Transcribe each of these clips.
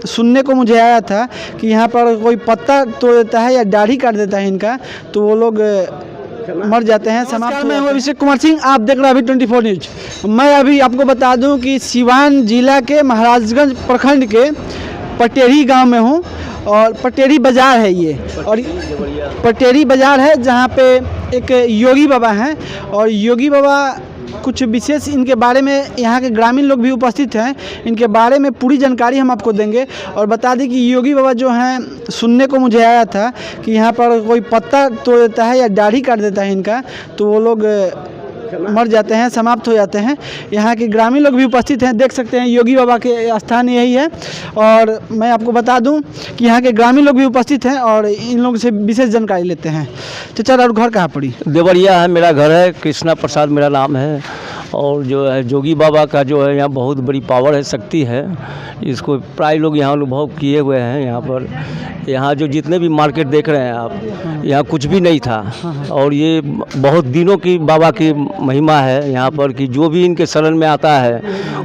सुनने को मुझे आया था कि यहाँ पर कोई पत्ता तोड़ देता है या दाढ़ी काट देता है इनका, तो वो लोग मर जाते हैं, समाप्त। मैं हूँ अभिषेक कुमार सिंह, आप देख रहे हैं अभी 24 न्यूज। मैं अभी आपको बता दूं कि सिवान जिला के महाराजगंज प्रखंड के पटेरी गांव में हूँ और पटेरी बाज़ार है ये, और पटेरी बाज़ार है जहाँ पे एक योगी बाबा हैं और योगी बाबा कुछ विशेष इनके बारे में यहाँ के ग्रामीण लोग भी उपस्थित हैं, इनके बारे में पूरी जानकारी हम आपको देंगे। और बता दें कि योगी बाबा जो हैं, सुनने को मुझे आया था कि यहाँ पर कोई पत्ता तोड़ देता है या दाढ़ी काट देता है इनका, तो वो लोग मर जाते हैं, समाप्त हो जाते हैं। यहाँ के ग्रामीण लोग भी उपस्थित हैं, देख सकते हैं योगी बाबा के स्थान यही है। और मैं आपको बता दूं कि यहाँ के ग्रामीण लोग भी उपस्थित हैं और इन लोगों से विशेष जानकारी लेते हैं। चाचा, और घर कहाँ पड़ी? देवरिया है मेरा घर है, कृष्णा प्रसाद मेरा नाम है। और जो है जोगी बाबा का जो है यहाँ बहुत बड़ी पावर है, शक्ति है, इसको प्राय लोग यहाँ अनुभव किए हुए हैं। यहाँ पर यहाँ जो जितने भी मार्केट देख रहे हैं आप, यहाँ कुछ भी नहीं था और ये बहुत दिनों की बाबा की महिमा है यहाँ पर कि जो भी इनके शरण में आता है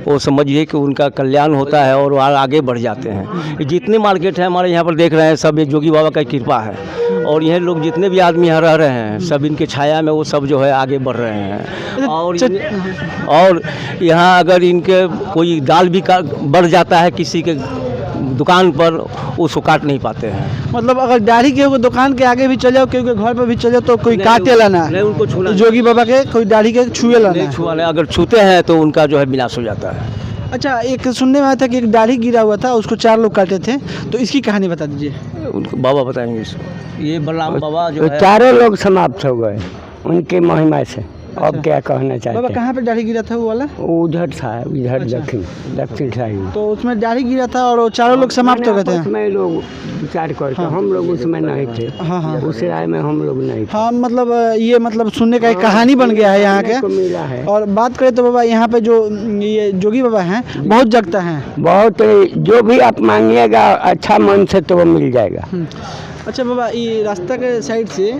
वो समझिए कि उनका कल्याण होता है और आगे बढ़ जाते हैं। जितने मार्केट है हमारे यहाँ पर देख रहे हैं, सब ये जोगी बाबा का कृपा है और यह लोग जितने भी आदमी यहाँ रह रहे हैं सब इनके छाया में वो सब जो है आगे बढ़ रहे हैं। और यहाँ अगर इनके कोई दाल भी बढ़ जाता है किसी के दुकान पर, उसको काट नहीं पाते हैं। मतलब अगर दाढ़ी के दुकान के आगे भी चले जाओ, क्योंकि घर पर भी चले जाओ, तो कोई काटे लाना नहीं, उनको छूना, जोगी बाबा के कोई दाढ़ी के छुए लाना, छुआ अगर छूते हैं तो उनका जो है विनाश हो जाता है। अच्छा, एक सुनने में आया था कि एक दाढ़ी गिरा हुआ था, उसको 4 लोग काटे थे, तो इसकी कहानी बता दीजिए। उनको बाबा बताएंगे इसको। ये बलराम बाबा जो है, चारों लोग समाप्त हो गए उनकी महिमा से। अब क्या कहना चाहते बाबा, कहाँ पे दाढ़ी गिरा था वो वाला? उधर था, इधर दक्षिण साइड। तो उसमें दाढ़ी गिरा था और वो चारों लोग समाप्त हो गए थे। उसमें लोग विचार करते, हम लोग उसमें नहीं थे। हाँ, उस राय में हम लोग नहीं थे। हाँ, मतलब ये मतलब सुनने का एक कहानी बन गया है यहाँ के, मिला है। और बात करें तो बाबा यहाँ पे जो ये जोगी बाबा हैं बहुत जगता हैं, बहुत, जो भी आप मांगिएगा अच्छा मन से तो वो मिल जाएगा। अच्छा बाबा, ये रास्ता के साइड से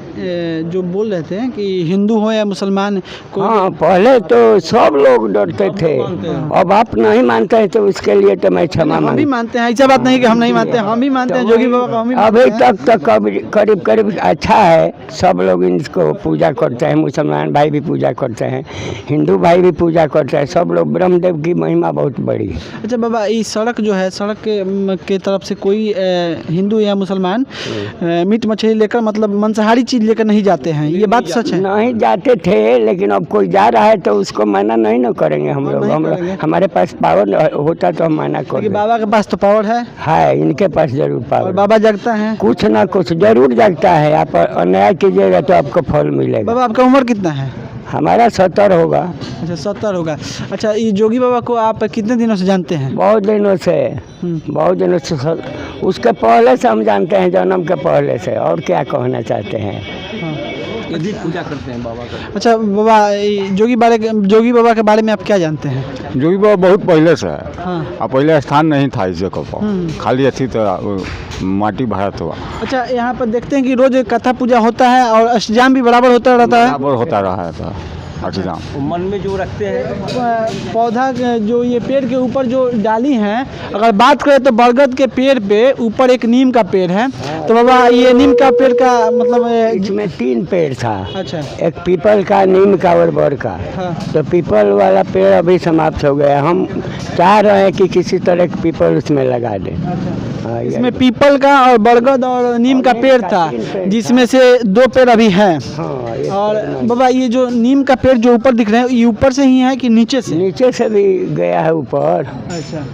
जो बोल रहे थे कि हिंदू हो या मुसलमान, हाँ, पहले तो सब लोग डरते थे, अब आप नहीं मानते हैं तो उसके लिए तो मैं क्षमा हम भी मानते हैं, ऐसा बात नहीं कि हम नहीं मानते हैं, हम भी मानते हैं जोगी बाबा को, हम भी अभी तक तो करीब करीब अच्छा है। सब लोग इसको पूजा करते हैं, मुसलमान भाई भी पूजा करते हैं, हिंदू भाई भी पूजा करते हैं, सब लोग। ब्रह्मदेव की महिमा बहुत बड़ी है। अच्छा बाबा, ये सड़क जो है, सड़क के तरफ से कोई हिंदू या मुसलमान मीट मछली लेकर, मतलब मांसाहारी चीज़ लेकर नहीं जाते हैं, ये बात सच है? नहीं जाते थे, लेकिन अब कोई जा रहा है तो उसको मना नहीं ना करेंगे हम लोग। हमारे पास पावर होता तो हम मना करेंगे। बाबा के पास तो पावर है, इनके पास जरूर पावर। बाबा जगता है, कुछ ना कुछ जरूर जगता है। आप अन्याय कीजिएगा तो आपको फल मिलेगा। बाबा आपका उम्र कितना है? हमारा 70 होगा। अच्छा, 70 होगा। अच्छा, ये जोगी बाबा को आप कितने दिनों से जानते हैं? बहुत दिनों से, बहुत दिनों से। उसके पहले से हम जानते हैं, जन्म के पहले से। और क्या कहना चाहते हैं? यदि पूजा करते हैं बाबा का। अच्छा बाबा, जोगी जोगी बाबा के बारे में आप क्या जानते हैं? जोगी बाबा बहुत पहले से है। हाँ। अब पहले स्थान नहीं था इस जगह पर, खाली अच्छी तो माटी भरत हुआ। अच्छा, यहाँ पर देखते हैं कि रोज कथा पूजा होता है और अष्टजाम भी बराबर होता रहता है। बराबर होता रहा था अष्टजाम। मन में जो रखते हैं पौधा जो ये पेड़ के ऊपर जो डाली हैं, अगर बात करें तो बरगद के पेड़ पे ऊपर एक नीम का पेड़ है। तो बाबा, ये नीम का पेड़ का मतलब इसमें 3 पेड़ था। अच्छा, एक पीपल का, नीम का और बर का। हाँ। तो पीपल वाला पेड़ अभी समाप्त हो गया। हम चाह रहे हैं कि किसी तरह का पीपल उसमें लगा दें। अच्छा, इसमें पीपल का और बरगद और नीम का पेड़ था, जिसमें से 2 पेड़ अभी हैं। और बाबा, ये जो नीम का पेड़ जो ऊपर दिख रहे हैं, ये ऊपर से ही है कि नीचे से? नीचे से भी गया है ऊपर। अच्छा,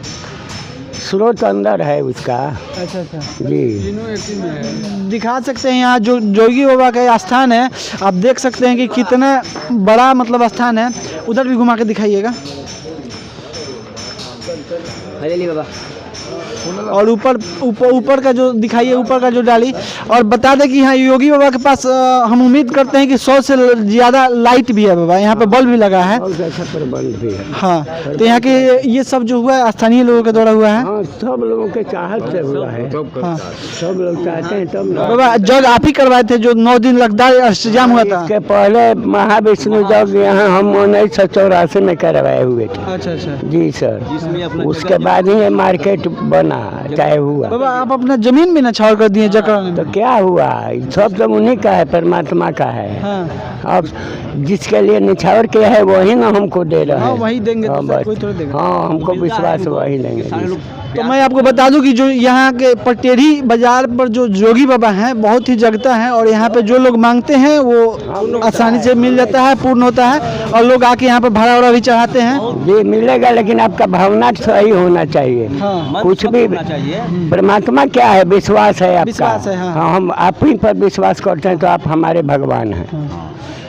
स्रोत अंदर है उसका। अच्छा जी, दिखा सकते हैं यहाँ जो जोगी बाबा का स्थान है, आप देख सकते हैं कि कितना बड़ा मतलब स्थान है। उधर भी घुमा के दिखाइएगा। बाबा, और ऊपर का जो दिखाइए, ऊपर का जो डाली। और बता दें कि यहाँ योगी बाबा के पास हम उम्मीद करते हैं कि 100 से ज़्यादा लाइट भी है बाबा, यहाँ पे बल्ब भी लगा है। अच्छा प्रबंध भी है। हाँ, तो यहाँ के ये सब जो हुआ है स्थानीय लोगों के द्वारा हुआ है। हाँ, सब लोगों के चाहत से हुआ है। हाँ, सब लोग चाहते हैं तब। बाबा, जग आप ही करवाए थे जो 9 दिन लगदार अष्टजाम हुआ था? इसके पहले महाविष्णु जग यहाँ हम 1984 में करवाए हुए थे। अच्छा, जी सर। उसके बाद ही ये मार्केट बना ना चाहे हुआ बाबा आप अपना जमीन भी नछावर कर दिए जकराने तो में। क्या हुआ, सब तो उन्हीं का है, परमात्मा का है। हाँ अब जिसके लिए निछावर किया है वही ना हमको दे रहे हाँ हैं। वही देंगे तो हाँ, सब बस। कोई थोड़ी देगा। हाँ हमको विश्वास वही देंगे। तो मैं आपको बता दूं कि जो यहाँ के पटेरी बाजार पर जो जोगी बाबा हैं बहुत ही जगता है और यहाँ पे जो लोग मांगते हैं वो आसानी से मिल जाता है, पूर्ण होता है और लोग आके यहाँ पे भाड़ा वाड़ा भी चढ़ाते हैं। जी मिलेगा, लेकिन आपका भावना सही होना चाहिए। हाँ कुछ भी परमात्मा क्या है, विश्वास है आपका। विश्वास है, हाँ। हाँ, हम आप ही पर विश्वास करते हैं तो आप हमारे भगवान हैं।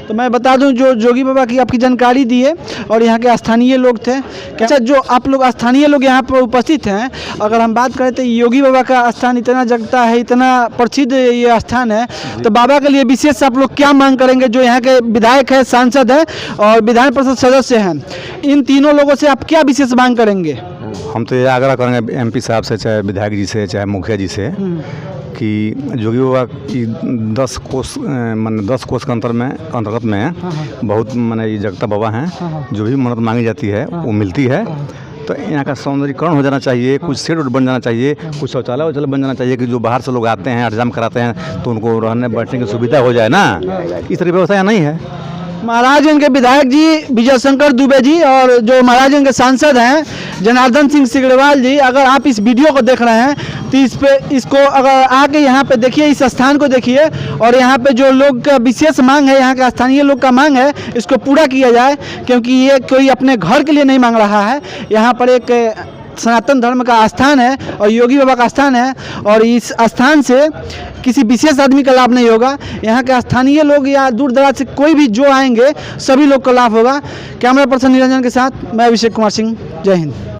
तो मैं बता दूं जो जोगी बाबा की आपकी जानकारी दी है और यहाँ के स्थानीय लोग थे। अच्छा जो आप लोग स्थानीय लोग यहाँ पर उपस्थित हैं, अगर हम बात करें तो योगी बाबा का स्थान इतना जगता है, इतना प्रसिद्ध ये स्थान है, तो बाबा के लिए विशेष आप लोग क्या मांग करेंगे? जो यहाँ के विधायक है, सांसद है और विधान परिषद सदस्य हैं, इन तीनों लोगों से आप क्या विशेष मांग करेंगे? हम तो ये आग्रह करेंगे एमपी साहब से, चाहे विधायक जी से, चाहे मुखिया जी से, कि जोगी बाबा की 10 कोस मान 10 कोस के अंतर्गत में बहुत माने ये जगता बाबा हैं, जो भी मन्नत मांगी जाती है वो मिलती है। तो यहाँ का सौंदर्यीकरण हो जाना चाहिए, कुछ शेड बन जाना चाहिए, कुछ शौचालय वौचालय बन जाना चाहिए कि जो बाहर से लोग आते हैं हजम कराते हैं तो उनको रहने बैठने की सुविधा हो जाए ना। इस तरह की व्यवस्था यहाँ नहीं है। महाराजगंज के विधायक जी विजय शंकर दुबे जी और जो महाराजगंज के सांसद हैं जनार्दन सिंह सिग्रीवाल जी, अगर आप इस वीडियो को देख रहे हैं तो इसको अगर आके यहाँ पे देखिए, इस स्थान को देखिए और यहाँ पे जो लोग का विशेष मांग है, यहाँ के स्थानीय लोग का मांग है, इसको पूरा किया जाए, क्योंकि ये कोई अपने घर के लिए नहीं मांग रहा है। यहाँ पर एक सनातन धर्म का स्थान है और योगी बाबा का स्थान है और इस स्थान से किसी विशेष आदमी का लाभ नहीं होगा। यहाँ के स्थानीय लोग या दूर दराज से कोई भी जो आएंगे सभी लोग का लाभ होगा। कैमरा पर्सन निरंजन के साथ मैं अभिषेक कुमार सिंह, जय हिंद।